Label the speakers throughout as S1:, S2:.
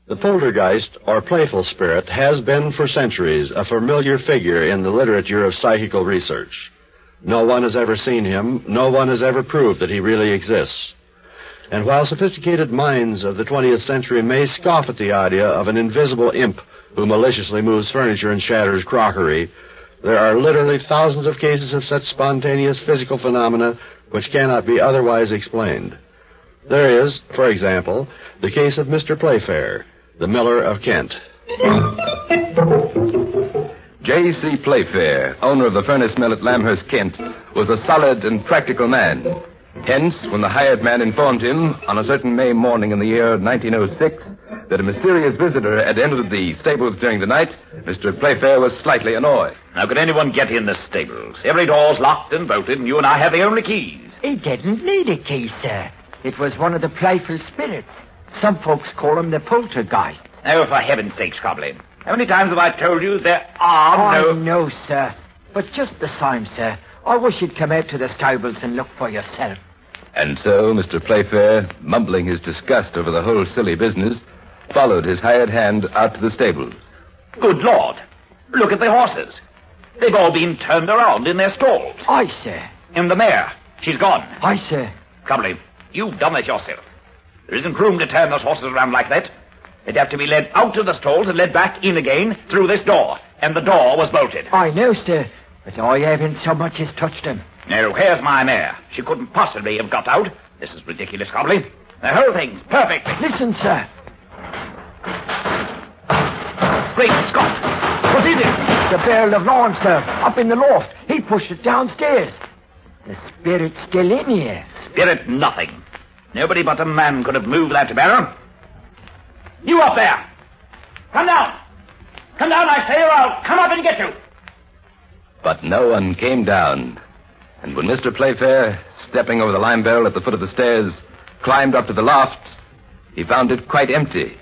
S1: The poltergeist, or playful spirit, has been for centuries a familiar figure in the literature of psychical research. No one has ever seen him. No one has ever proved that he really exists. And while sophisticated minds of the 20th century may scoff at the idea of an invisible imp who maliciously moves furniture and shatters crockery, there are literally thousands of cases of such spontaneous physical phenomena which cannot be otherwise explained. There is, for example, the case of Mr. Playfair, the miller of Kent.
S2: J.C. Playfair, owner of the furnace mill at Lamhurst, Kent, was a solid and practical man. Hence, when the hired man informed him on a certain May morning in the year 1906 that a mysterious visitor had entered the stables during the night, Mr. Playfair was slightly annoyed.
S3: How could anyone get in the stables? Every door's locked and bolted, and you and I have the only keys.
S4: He didn't need a key, sir. It was one of the playful spirits. Some folks call him the poltergeist.
S3: Oh, for heaven's sake, Scrobbly. How many times have I told you there are no...
S4: I know, sir. But just the same, sir, I wish you'd come out to the stables and look for yourself.
S2: And so Mr. Playfair, mumbling his disgust over the whole silly business, followed his hired hand out to the stables.
S3: Good Lord. Look at the horses. They've all been turned around in their stalls.
S4: Aye, sir.
S3: And the mare, she's gone.
S4: Aye, sir.
S3: Scrobbly, you've done it yourself. There isn't room to turn those horses around like that. They'd have to be led out of the stalls and led back in again through this door. And the door was bolted.
S4: I know, sir. But I haven't so much as touched them.
S3: Now, here's my mare. She couldn't possibly have got out. This is ridiculous, Scrobbly. The whole thing's perfect.
S4: Listen, sir.
S3: Great Scott! What is it?
S4: The barrel of lawn, sir, up in the loft. He pushed it downstairs. The spirit's still in here.
S3: Spirit nothing. Nobody but a man could have moved that barrel. You up there! Come down! Come down, I say, or I'll come up and get you!
S2: But no one came down. And when Mr. Playfair, stepping over the lime barrel at the foot of the stairs, climbed up to the loft, he found it quite empty.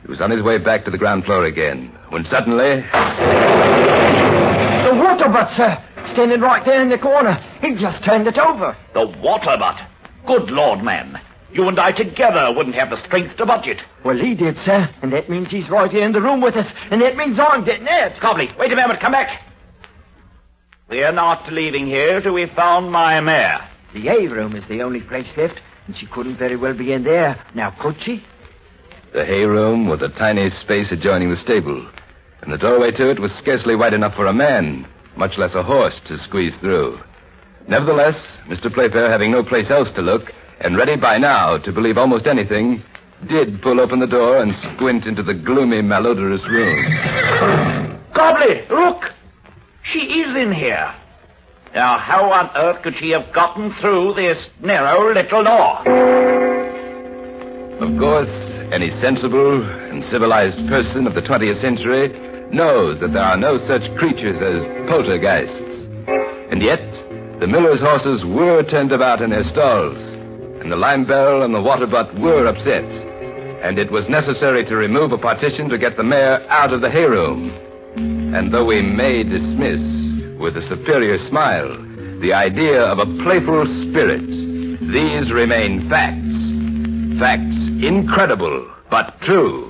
S2: He was on his way back to the ground floor again, when suddenly...
S4: The water butt, sir, standing right there in the corner. He just turned it over.
S3: The water butt? Good Lord, man. You and I together wouldn't have the strength to budge it.
S4: Well, he did, sir, and that means he's right here in the room with us, and that means I'm getting out.
S3: Scrobbly, wait a moment, come back. We're not leaving here till we've found my mare.
S4: The hay room is the only place left, and she couldn't very well be in there. Now, could she?
S2: The hay room was a tiny space adjoining the stable, and the doorway to it was scarcely wide enough for a man, much less a horse, to squeeze through. Nevertheless, Mr. Playfair, having no place else to look, and ready by now to believe almost anything, did pull open the door and squint into the gloomy, malodorous room.
S3: Scrobbly, look! She is in here. Now, how on earth could she have gotten through this narrow little door?
S2: Of course, any sensible and civilized person of the 20th century knows that there are no such creatures as poltergeists. And yet, the miller's horses were turned about in their stalls, and the lime barrel and the water butt were upset, and it was necessary to remove a partition to get the mare out of the hay room. And though we may dismiss, with a superior smile, the idea of a playful spirit, these remain facts. Facts incredible, but true.